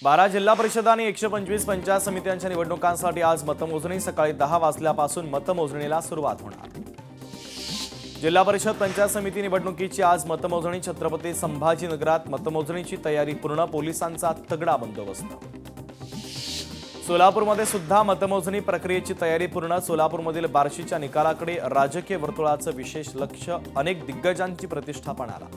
12 जिल्हा परिषद आणि 125 पंचायत समित्यांच्या निवडणुकांसाठी आज मतमोजणी सकाळी 10 वाजल्यापासून मतमोजणीला सुरुवात होणार। जिल्हा परिषद पंचायत समिती निवडणुकीची आज मतमोजणी छत्रपती संभाजीनगरात मतमोजणीची तयारी पूर्ण, पोलिसांचा तगडा बंदोबस्त। सोलापूरमध्ये सुद्धा मतमोजणी प्रक्रियेची तयारी पूर्ण। सोलापूरमधील बार्शीच्या निकालाकडे राजकीय वर्तुळाचं विशेष लक्ष, अनेक दिग्गजांची प्रतिष्ठा पणाला।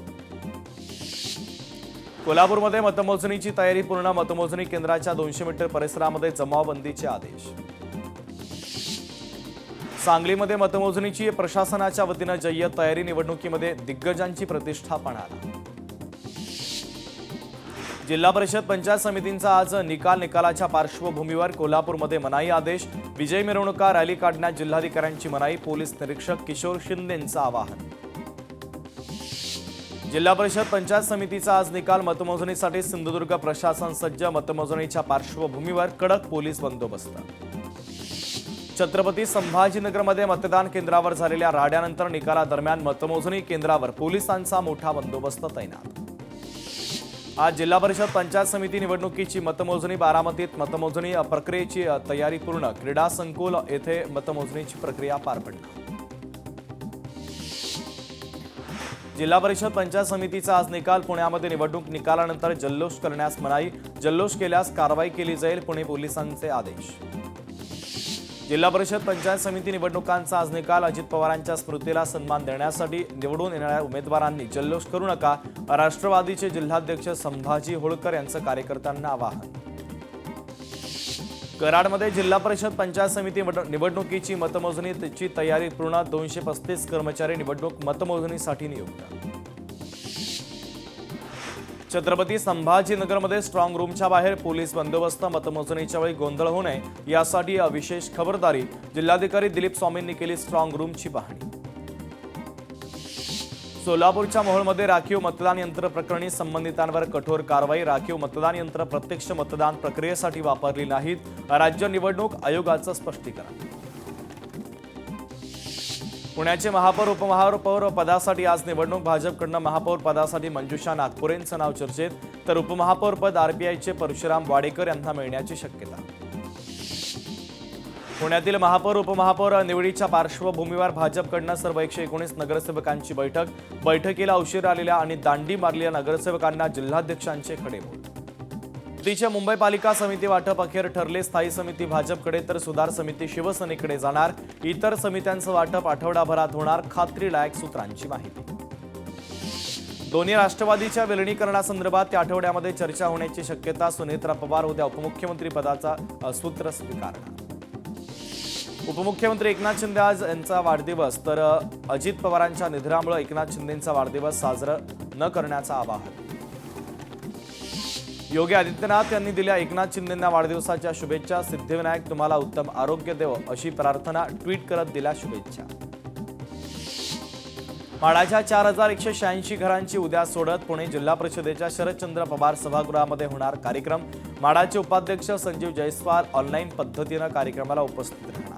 कोल्हापूरमध्ये मतमोजणीची तयारी पूर्ण, मतमोजणी केंद्राच्या 200 मीटर परिसरामध्ये जमावबंदीचे आदेश। सांगलीमध्ये मतमोजणीची प्रशासनाच्या वतीने जय्यत तयारी, निवडणुकीमध्ये दिग्गजांची प्रतिष्ठा पणाला। जिल्हा परिषद पंचायत समितींचा आज निकालाच्या पार्श्वभूमीवर कोल्हापूरमध्ये मनाई आदेश, विजय मिरवणुका रॅली काढण्यास जिल्हाधिकाऱ्यांची मनाई, पोलीस निरीक्षक किशोर शिंदेंचं आवाहन। जिल्हा परिषद पंचायत समितीचा आज निकाल, मतमोजणीसाठी सिंधुदुर्ग प्रशासन सज्ज, मतमोजणीच्या पार्श्वभूमीवर कडक पोलीस बंदोबस्त। छत्रपती संभाजीनगरमध्ये मतदान केंद्रावर झालेल्या राड्यानंतर निकालादरम्यान मतमोजणी केंद्रावर पोलिसांचा मोठा बंदोबस्त तैनात। आज जिल्हा परिषद पंचायत समिती निवडणुकीची मतमोजणी, बारामतीत मतमोजणी प्रक्रियेची तयारी पूर्ण, क्रीडा संकुल येथे मतमोजणीची प्रक्रिया पार पडणार। जिल्हा परिषद पंचायत समितीचा आज निकाल, पुण्यामध्ये निवडणूक निकालानंतर जल्लोष करण्यास मनाई, जल्लोष केल्यास कारवाई केली जाईल, पुणे पोलिसांचे आदेश। जिल्हा परिषद पंचायत समिती निवडणुकांचा आज निकाल, अजित पवारांच्या स्मृतीला सन्मान देण्यासाठी निवडून येणाऱ्या उमेदवारांनी जल्लोष करू नका, राष्ट्रवादीचे जिल्हाध्यक्ष संभाजी होळकर यांचं कार्यकर्त्यांना आवाहन। कराडमध्ये जिल्हा परिषद पंचायत समिती निवडणुकीची मतमोजणीची तयारी पूर्ण, 235 कर्मचारी निवडणूक मतमोजणीसाठी नियुक्त। छत्रपती संभाजीनगरमध्ये स्ट्रॉंग रूमच्या बाहेर पोलीस बंदोबस्त, मतमोजणीच्या वेळी गोंधळ होऊ नये यासाठी विशेष खबरदारी, जिल्हाधिकारी दिलीप स्वामींनी केली स्ट्रॉंग रूमची पाहणी। सोलापूरच्या मोहोळमध्ये राखीव मतदान यंत्र प्रकरणी संबंधितांवर कठोर कारवाई, राखीव मतदान यंत्र प्रत्यक्ष मतदान प्रक्रियेसाठी वापरली नाहीत, राज्य निवडणूक आयोगाचं स्पष्टीकरण। पुण्याचे महापौर उपमहापौर पदासाठी आज निवडणूक, भाजपकडून महापौर पदासाठी मंजुषा नागपुरेंचं नाव चर्चेत, तर उपमहापौर पद आरपीआयचे परशुराम वाडेकर यांना मिळण्याची शक्यता। पुण्यातील महापौर उपमहापौर निवडीच्या पार्श्वभूमीवर भाजपकडून सर्व 119 नगरसेवकांची बैठक, बैठकीला उशीर आलेल्या आणि दांडी मारलेल्या नगरसेवकांना जिल्हाध्यक्षांचे खडेबोल। युतीचे मुंबई पालिका समिती वाटप अखेर ठरले, स्थायी समिती भाजपकडे तर सुधार समिती शिवसेनेकडे जाणार, इतर समित्यांचं वाटप आठवडाभरात होणार, खात्रीलायक सूत्रांची माहिती। दोन्ही राष्ट्रवादीच्या विलिनीकरणासंदर्भात त्या आठवड्यामध्ये चर्चा होण्याची शक्यता, सुनेत्रा पवार उद्या उपमुख्यमंत्री पदाचा सूत्र स्वीकारणार। उपमुख्यमंत्री एकनाथ शिंदे आज यांचा वाढदिवस, तर अजित पवारांच्या निधनामुळे एकनाथ शिंदेंचा वाढदिवस साजरा न करण्याचं आवाहन। योगी आदित्यनाथ यांनी दिल्या एकनाथ शिंदेंना वाढदिवसाच्या शुभेच्छा, सिद्धिविनायक तुम्हाला उत्तम आरोग्य देवो अशी प्रार्थना ट्विट करत दिल्या शुभेच्छा। माडाच्या 4186 घरांची उद्या सोडत, पुणे जिल्हा परिषदेच्या शरदचंद्र पवार सभागृहामध्ये होणार कार्यक्रम, माडाचे उपाध्यक्ष संजीव जयस्वाल ऑनलाईन पद्धतीने कार्यक्रमाला उपस्थित राहणार।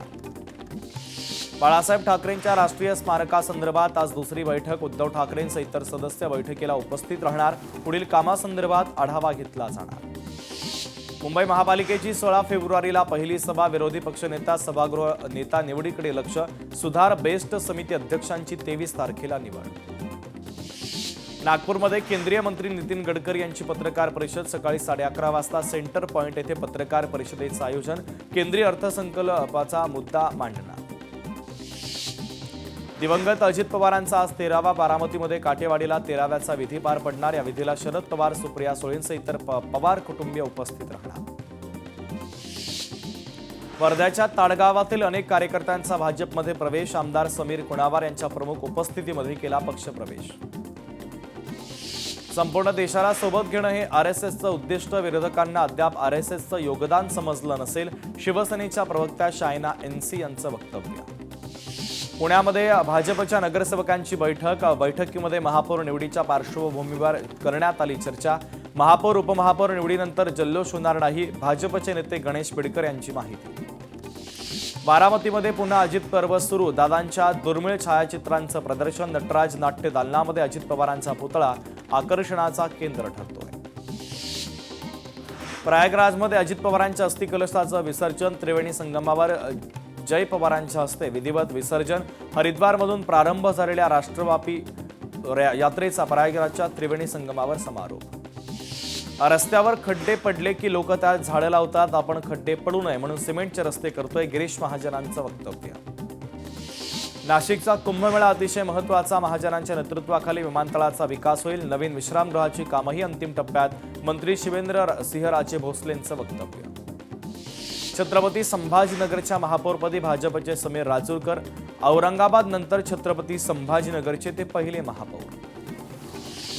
बाळासाहेब ठाकरेंच्या राष्ट्रीय स्मारकासंदर्भात आज दुसरी बैठक, उद्धव ठाकरेंसह इतर सदस्य बैठकीला उपस्थित राहणार, पुढील कामासंदर्भात आढावा घेतला जाणार। मुंबई महापालिकेची 16 फेब्रुवारीला पहिली सभा, विरोधी पक्षनेता सभागृह नेता निवडीकडे लक्ष, सुधार बेस्ट समिती अध्यक्षांची 23 तारखेला निवड। नागपूरमध्ये केंद्रीय मंत्री नितीन गडकरी यांची पत्रकार परिषद, सकाळी 11:30 वाजता सेंटर पॉइंट येथे पत्रकार परिषदेचं आयोजन, केंद्रीय अर्थसंकल्पाचा मुद्दा मांडणार। दिवंगत अजित पवारांचा आज 13वा, बारामतीमध्ये काटेवाडीला 13व्याचा विधी पार पडणार, या विधीला शरद पवार, सुप्रिया सुळेंसह इतर पवार कुटुंबीय उपस्थित राहणार। वर्ध्याच्या ताडगावातील अनेक कार्यकर्त्यांचा भाजपमध्ये प्रवेश, आमदार समीर कुणावार यांच्या प्रमुख उपस्थितीमध्ये केला पक्षप्रवेश। संपूर्ण देशाला सोबत घेणं हे आरएसएसचं उद्दिष्ट, विरोधकांना अद्याप आरएसएसचं योगदान समजलं नसेल, शिवसेनेच्या प्रवक्त्या शायना एनसी यांचं वक्तव्य। पुण्यामध्ये भाजपच्या नगरसेवकांची बैठक, बैठकीमध्ये महापौर निवडीच्या पार्श्वभूमीवर करण्यात आली चर्चा, महापौर उपमहापौर निवडीनंतर जल्लोष होणार नाही, भाजपचे नेते गणेश बिडकर यांची माहिती। बारामतीमध्ये पुन्हा अजित पर्व सुरू, दादांच्या दुर्मिळ छायाचित्रांचं प्रदर्शन, नटराज नाट्य दालनामध्ये अजित पवारांचा पुतळा आकर्षणाचा केंद्र ठरतोय। प्रयागराजमध्ये अजित पवारांच्या अस्थि कलशाचं विसर्जन, त्रिवेणी संगमावर जय पवारांच्या हस्ते विधिवत विसर्जन. हरिद्वारमधून प्रारंभ झालेल्या राष्ट्रव्यापी यात्रेचा प्रयागराजच्या त्रिवेणी संगमावर समारोप. रस्त्यावर खड्डे पडले की लोक त्यात झाडं लावतात, आपण खड्डे पडू नये म्हणून सिमेंटचे रस्ते करतोय, गिरीश महाजनांचं वक्तव्य. नाशिकचा कुंभमेळा अतिशय महत्त्वाचा, महाजनांच्या नेतृत्वाखाली विमानतळाचा विकास होईल, नवीन विश्रामगृहाची कामही अंतिम टप्प्यात, मंत्री शिवेंद्रसिंहराजे भोसलेंचं वक्तव्य. छत्रपती संभाजीनगरच्या महापौरपदी भाजपचे समीर राजूरकर, औरंगाबाद नंतर छत्रपती संभाजीनगरचे ते पहिले महापौर.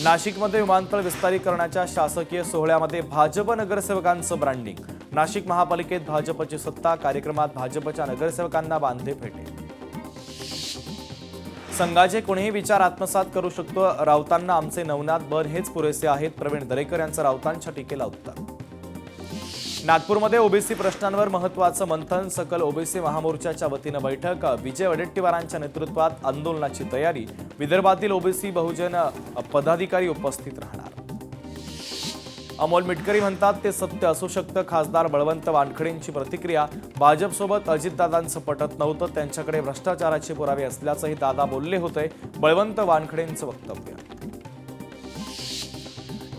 नाशिकमध्ये विमानतळ विस्तारीकरणाच्या शासकीय सोहळ्यामध्ये भाजप नगरसेवकांचं ब्रँडिंग. नाशिक महापालिकेत भाजपची सत्ता, कार्यक्रमात भाजपच्या नगरसेवकांना बांधे फेटे. संघाचे कोणीही विचार आत्मसात करू शकतो, राऊतांना आमचे नवनाथ बन हेच पुरेसे आहेत, प्रवीण दरेकर यांचं राऊतांच्या टीकेला उत्तर. नागपूरमध्ये ओबीसी प्रश्नांवर महत्त्वाचं मंथन, सकल ओबीसी महामोर्चाच्या वतीनं बैठक, विजय वडेट्टीवारांच्या नेतृत्वात आंदोलनाची तयारी, विदर्भातील ओबीसी बहुजन पदाधिकारी उपस्थित राहणार. अमोल मिटकरी म्हणतात ते सत्य असू शकतं, खासदार बळवंत वानखडेंची प्रतिक्रिया. भाजपसोबत अजितदादांचं पटत नव्हतं, त्यांच्याकडे भ्रष्टाचाराचे पुरावे असल्याचंही दादा बोलले होते, बळवंत वानखडेंचं वक्तव्य.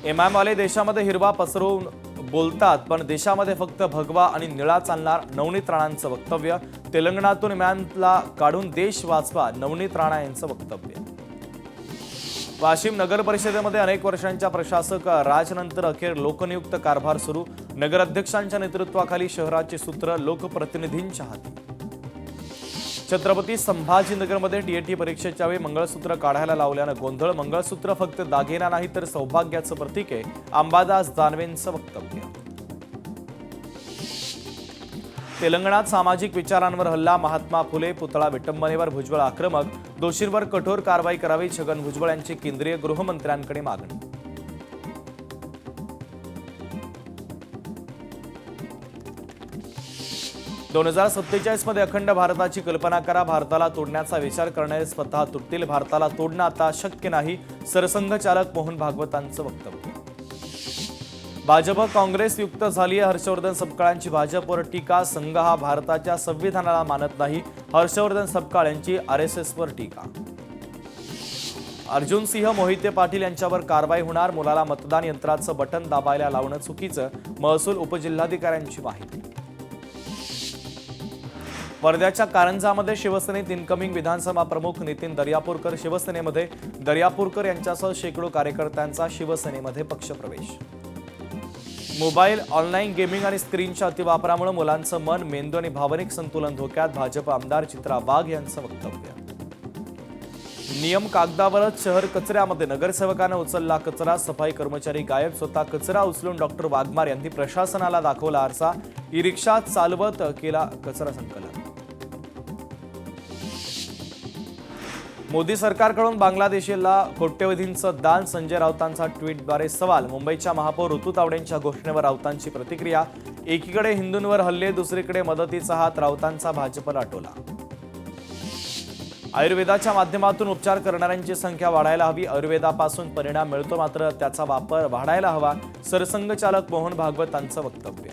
एमआयएमवाले देशामध्ये हिरवा पसरवून बोलतात, पण देशामध्ये फक्त भगवा आणि निळा चालणार, नवनीत राणांचं वक्तव्य. तेलंगणातून इम्रानला काढून देश वाचवा, नवनीत राणा यांचं वक्तव्य. वाशिम नगर परिषदेमध्ये अनेक वर्षांच्या प्रशासक राजनंतर अखेर लोकनियुक्त कारभार सुरू, नगराध्यक्षांच्या नेतृत्वाखाली शहराचे सूत्र लोकप्रतिनिधींच्या हाती. छत्रपती संभाजीनगरमध्ये टीएटी परीक्षेच्या वेळी मंगळसूत्र काढायला लावल्यानं गोंधळ, मंगळसूत्र फक्त दागिना नाही तर सौभाग्याचं प्रतीक आहे, अंबादास दानवेंचं वक्तव्य. तेलंगणात सामाजिक विचारांवर हल्ला, महात्मा फुले पुतळा विटंबनेवर भुजबळ आक्रमक, दोषींवर कठोर कारवाई करावी, छगन भुजबळ यांची केंद्रीय गृहमंत्र्यांकडे मागणी. 2047 मध्ये अखंड भारताची कल्पना करा, भारताला तोडण्याचा विचार करणारे स्वतः तुटतील, भारताला तोडणं आता शक्य नाही, सरसंघचालक मोहन भागवतांचं वक्तव्य. भाजप काँग्रेस युक्त झाली आहे, हर्षवर्धन सपकाळांची भाजपवर टीका, संघ हा भारताच्या संविधानाला मानत नाही, हर्षवर्धन सपकाळ यांची आरएसएसवर टीका. अर्जुन सिंह मोहिते पाटील यांच्यावर कारवाई होणार, मुलाला मतदान यंत्राचं बटन दाबायला लावणं चुकीचं, महसूल उपजिल्हाधिकाऱ्यांची माहिती. वर्ध्याच्या कारंजामध्ये शिवसेनेत इनकमिंग विधानसभा प्रमुख नितीन दर्यापूरकर, शिवसेनेमध्ये दर्यापूरकर यांच्यासह शेकडो कार्यकर्त्यांचा शिवसेनेमध्ये पक्षप्रवेश. मोबाईल, ऑनलाईन गेमिंग आणि स्क्रीनच्या अतिवापरामुळे मुलांचं मन, मेंदू आणि भावनिक संतुलन धोक्यात, भाजप आमदार चित्रा वाघ यांचं वक्तव्य. नियम कागदावरच, शहर कचऱ्यामध्ये नगरसेवकानं उचलला कचरा, सफाई कर्मचारी गायब, स्वतः कचरा उचलून डॉक्टर वाघमार यांनी प्रशासनाला दाखवला आरसा, ई रिक्षा चालवत केला कचरा संकलन. मोदी सरकारकडून बांगलादेशला कोट्यवधींचं दान, संजय राऊतांचा ट्विटद्वारे सवाल. मुंबईच्या महापौर ऋतू तावडेंच्या घोषणेवर राऊतांची प्रतिक्रिया. एकीकडे हिंदूंवर हल्ले, दुसरीकडे मदतीचा हात, राऊतांचा भाजपला टोला. आयुर्वेदाच्या माध्यमातून उपचार करणाऱ्यांची संख्या वाढायला हवी, आयुर्वेदापासून परिणाम मिळतो मात्र त्याचा वापर वाढायला हवा, सरसंघचालक मोहन भागवतांचं वक्तव्य.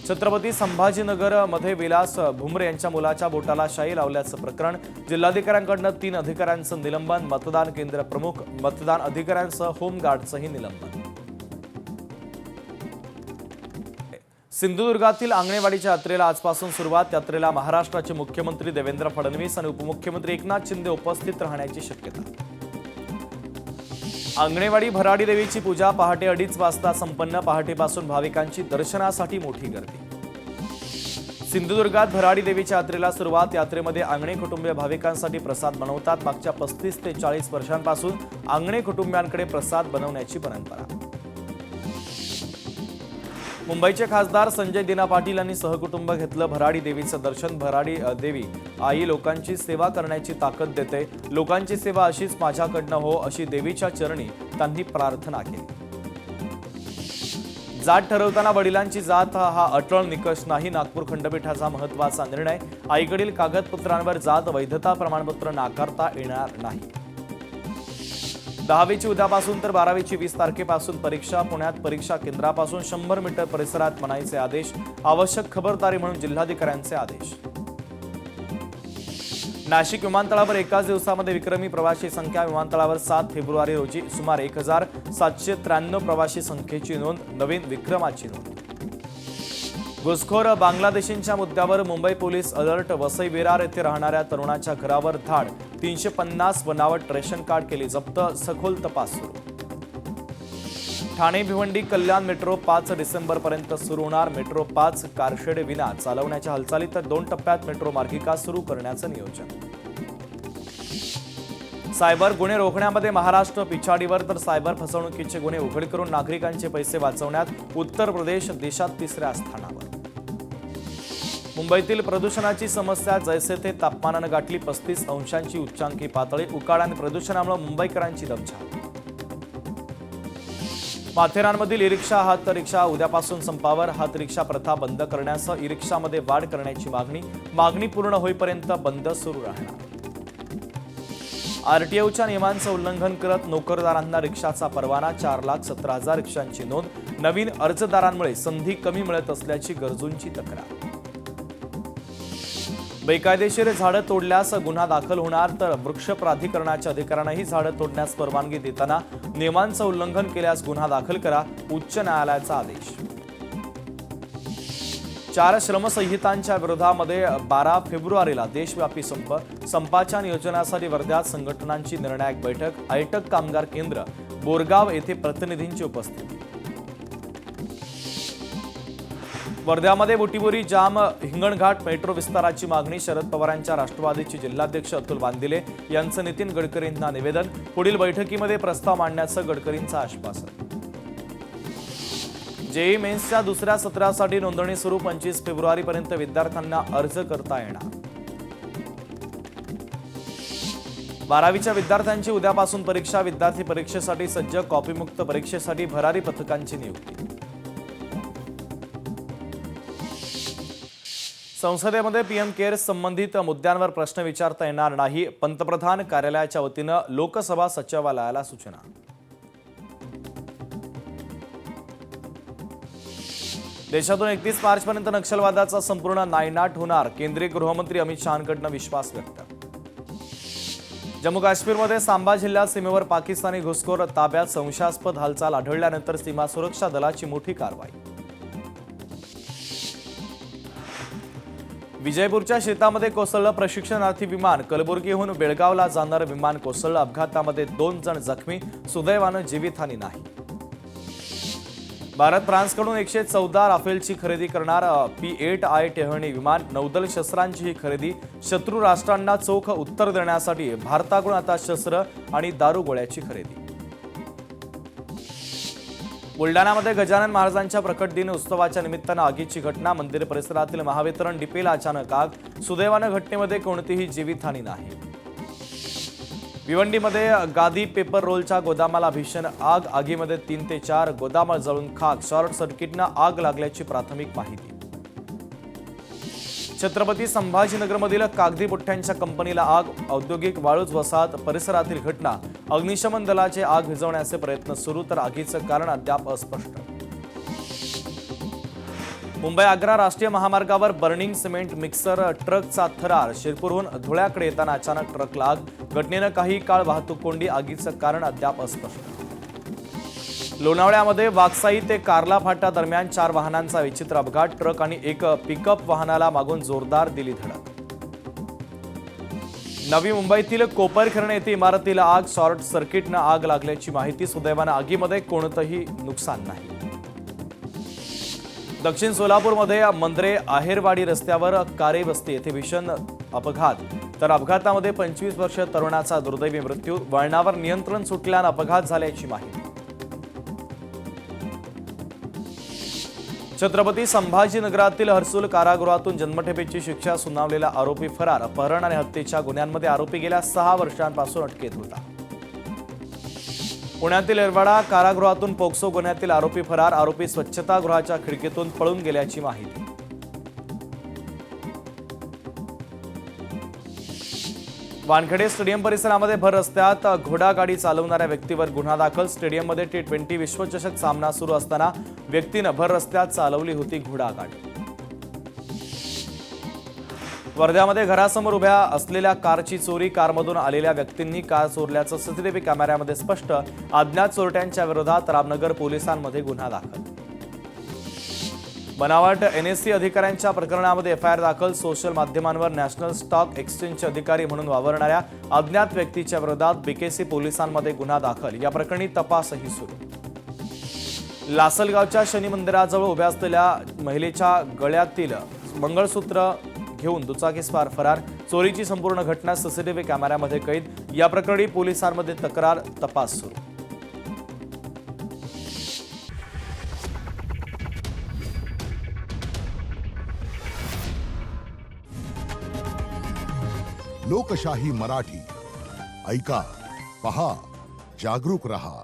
छत्रपती संभाजीनगरमध्ये विलास भुमरे यांच्या मुलाच्या बोटाला शाई लावल्याचं प्रकरण, जिल्हाधिकाऱ्यांकडून 3 अधिकाऱ्यांचं निलंबन, मतदान केंद्र प्रमुख, मतदान अधिकाऱ्यांसह होमगार्डचंही निलंबन. सिंधुदुर्गातील आंगणेवाडीच्या यात्रेला आजपासून सुरुवात, यात्रेला महाराष्ट्राचे मुख्यमंत्री देवेंद्र फडणवीस आणि उपमुख्यमंत्री एकनाथ शिंदे उपस्थित राहण्याची शक्यता. आंगणेवाडी भराडी देवीची पूजा पहाटे 2:30 वाजता संपन्न, पहाटेपासून भाविकांची दर्शनासाठी मोठी गर्दी. सिंधुदुर्गात भराडी देवीच्या यात्रेला सुरुवात, यात्रेमध्ये आंगणे कुटुंबीय भाविकांसाठी प्रसाद बनवतात. मागच्या 35 ते 40 वर्षांपासून आंगणे कुटुंबियांकडे प्रसाद बनवण्याची परंपरा. मुंबईचे खासदार संजय दिना पाटील यांनी सहकुटुंब घेतलं भराडी देवीचं दर्शन. भराडी देवी आई लोकांची सेवा करण्याची ताकद देते, लोकांची सेवा अशीच माझ्याकडनं हो अशी देवीच्या चरणी त्यांनी प्रार्थना केली. जात ठरवताना वडिलांची जात हा अटळ निकष नाही, नागपूर खंडपीठाचा महत्त्वाचा निर्णय. आईकडील कागदपत्रांवर जात वैधता प्रमाणपत्र नाकारता येणार नाही. 10वीची उद्यापासून तर 12वीची 20 तारखेपासून परीक्षा. पुण्यात परीक्षा केंद्रापासून 100 मीटर परिसरात मनाईचे आदेश. आवश्यक खबरदारी म्हणून जिल्हाधिकाऱ्यांचे आदेश. नाशिक विमानतळावर एकाच दिवसामध्ये विक्रमी प्रवासी संख्या. विमानतळावर 7 फेब्रुवारी रोजी सुमारे 1793 प्रवासी संख्येची नोंद. नवीन विक्रमाची नोंद. घुसखोर बांगलादेशींच्या मुद्द्यावर मुंबई पोलीस अलर्ट. वसई विरार येथे राहणाऱ्या तरुणाच्या घरावर धाड. 350 बनावट रेशन कार्ड केली जप्त. सखोल तपास सुरू. ठाणे भिवंडी कल्याण मेट्रो 5 डिसेंबरपर्यंत सुरू होणार. मेट्रो 5 कारशेड विना चालवण्याच्या हालचाली तर 2 टप्प्यात मेट्रो मार्गिका सुरू करण्याचं नियोजन. सायबर गुन्हे रोखण्यामध्ये महाराष्ट्र पिछाडीवर तर सायबर फसवणुकीचे गुन्हे उघड करून नागरिकांचे पैसे वाचवण्यात उत्तर प्रदेश देशात 3ऱ्या स्थानावर. मुंबईतील प्रदूषणाची समस्या जैसे थे तापमानानं गाठली 35 अंशांची उच्चांकी पातळी. उकाडा आणि प्रदूषणामुळे मुंबईकरांची दमछाक. माथेरानमधील ई रिक्षा हात रिक्षा उद्यापासून संपावर. हात रिक्षा प्रथा बंद करण्यासह ई रिक्षामध्ये वाढ करण्याची मागणी पूर्ण होईपर्यंत बंद सुरू राहणार. आरटीओच्या नियमांचं उल्लंघन करत नोकरदारांना रिक्षाचा परवाना. 4,17,000 रिक्षांची नोंद. नवीन अर्जदारांमुळे संधी कमी मिळत असल्याची गरजूंची तक्रार. बेकायदेशीर झाडं तोडल्यास गुन्हा दाखल होणार तर वृक्ष प्राधिकरणाच्या अधिकाऱ्यांनाही झाडं तोडण्यास परवानगी देताना नियमांचं उल्लंघन केल्यास गुन्हा दाखल करा. उच्च न्यायालयाचा आदेश. 4 श्रमसंहितांच्या विरोधामध्ये 12 फेब्रुवारीला देशव्यापी संप. संपाच्या नियोजनासाठी वर्ध्यात संघटनांची निर्णायक बैठक. आयटक कामगार केंद्र बोरगाव येथे प्रतिनिधींची उपस्थिती. वर्ध्यामध्ये बुटीबोरी जाम. हिंगणघाट मेट्रो विस्ताराची मागणी. शरद पवारांच्या राष्ट्रवादीचे जिल्हाध्यक्ष अतुल बांदिले यांचं नितीन गडकरींना निवेदन. पुढील बैठकीमध्ये प्रस्ताव मांडण्याचं गडकरींचं आश्वासन. जेईई मेन्सच्या 2ऱ्या सत्रासाठी नोंदणी सुरू. 25 फेब्रुवारीपर्यंत विद्यार्थ्यांना अर्ज करता येणार. 12वीच्या विद्यार्थ्यांची उद्यापासून परीक्षा. विद्यार्थी परीक्षेसाठी सज्ज. कॉपीमुक्त परीक्षेसाठी भरारी पथकांची नियुक्ती. संसदेमध्ये पीएम केअर्स संबंधित मुद्द्यांवर प्रश्न विचारता येणार नाही. पंतप्रधान कार्यालयाच्या वतीनं लोकसभा सचिवालयाला सूचना. देशातून 31 मार्चपर्यंत नक्षलवादाचा संपूर्ण नायनाट होणार. केंद्रीय गृहमंत्री अमित शहांकडून विश्वास व्यक्त. जम्मू काश्मीरमध्ये सांबा जिल्ह्यात सीमेवर पाकिस्तानी घुसखोर ताब्यात. संशयास्पद हालचाल आढळल्यानंतर सीमा सुरक्षा दलाची मोठी कारवाई. विजयपूरच्या शेतामध्ये कोसळलं प्रशिक्षणार्थी विमान. कलबुर्गीहून बेळगावला जाणारं विमान कोसळलं. अपघातामध्ये 2 जण जखमी. सुदैवानं जीवितहानी नाही. भारत फ्रान्सकडून 114 राफेलची खरेदी करणार. P-8I टेहळणी विमान. नौदल शस्त्रांची ही खरेदी. शत्रू राष्ट्रांना चोख उत्तर देण्यासाठी भारताकडून आता शस्त्र आणि दारुगोळ्याची खरेदी. बुलढाण्यामध्ये गजानन महाराजांच्या प्रकट दिन उत्सवाच्या निमित्तानं आगीची घटना. मंदिर परिसरातील महावितरण डिपेला अचानक आग. सुदैवानं घटनेमध्ये कोणतीही जीवितहानी नाही. भिवंडीमध्ये गादी पेपर रोलच्या गोदामाला भीषण आग. आगीमध्ये 3 ते 4 गोदाम जळून खाक. शॉर्ट सर्किटनं आग लागल्याची प्राथमिक माहिती. छत्रपती संभाजीनगरमधील कागदी पुठ्ठ्यांच्या कंपनीला आग. औद्योगिक वाळूज वसाहत परिसरातील घटना. अग्निशमन दलाचे आग विझवण्याचे प्रयत्न सुरू तर आगीचं कारण अद्याप अस्पष्ट. मुंबई आग्रा राष्ट्रीय महामार्गावर बर्निंग सिमेंट मिक्सर ट्रकचा थरार. शिरपूरहून धुळ्याकडे येताना अचानक ट्रकला आग. घटनेनं काही काळ वाहतूक कोंडी. आगीचं कारण अद्याप अस्पष्ट. लोणावळ्यामध्ये वाकसाई ते कार्ला फाटा दरम्यान 4 वाहनांचा विचित्र अपघात. ट्रक आणि एक पिकअप वाहनाला मागून जोरदार दिली धडक. नवी मुंबईतील कोपरखिरणे येथे इमारतीला आग. शॉर्ट सर्किटनं आग लागल्याची माहिती. सुदैवानं आगीमध्ये कोणतंही नुकसान नाही. दक्षिण सोलापूरमध्ये मंद्रे आहेरवाडी रस्त्यावर कारे वस्ती येथे भीषण अपघात. तर अपघातामध्ये 25 वर्षीय तरुणाचा दुर्दैवी मृत्यू. वळणावर नियंत्रण सुटल्यानं अपघात झाल्याची माहिती. छत्रपती संभाजीनगरातील हर्सुल कारागृहातून जन्मठेपेची शिक्षा सुनावलेला आरोपी फरार. अपहरण आणि हत्येच्या गुन्ह्यांमध्ये आरोपी गेल्या 6 वर्षांपासून अटकेत होता. पुण्यातील येरवाडा कारागृहातून पोक्सो गुन्ह्यातील आरोपी फरार. आरोपी स्वच्छतागृहाच्या खिडकीतून पळून गेल्याची माहिती. वानखेडे स्टेडियम परिसरामध्ये भर रस्त्यात घोडागाडी चालवणाऱ्या व्यक्तीवर गुन्हा दाखल। स्टेडियममध्ये T20 विश्वचषक सामना सुरू असताना व्यक्तीनं भर रस्त्यात चालवली होती घोडागाडी। वर्ध्यामध्ये घरासमोर उभ्या असलेल्या कारची चोरी। कारमधून आलेल्या व्यक्तींनी कार चोरल्याचं सीसीटीव्ही कॅमेऱ्यामध्ये स्पष्ट। अज्ञात चोरट्यांच्या विरोधात रामनगर पोलिसांमध्ये गुन्हा दाखल। बनावट NSE अधिकाऱ्यांच्या प्रकरणामध्ये FIR दाखल। सोशल माध्यमांवर नॅशनल स्टॉक एक्सचेंजचे अधिकारी म्हणून वावरणाऱ्या अज्ञात व्यक्तीच्या विरोधात BKC पोलिसांमध्ये गुन्हा दाखल। या प्रकरणी तपासही सुरू। लासलगावच्या शनी मंदिराजवळ उभ्या असलेल्या महिलेच्या गळ्यातील मंगळसूत्र घेऊन दुचाकीस्वार फरार। चोरीची संपूर्ण घटना सीसीटीव्ही कॅमेऱ्यामध्ये कैद। या प्रकरणी पोलिसांमध्ये तक्रार, तपास सुरू। लोकशाही मराठी ऐका, पहा, जागरूक रहा।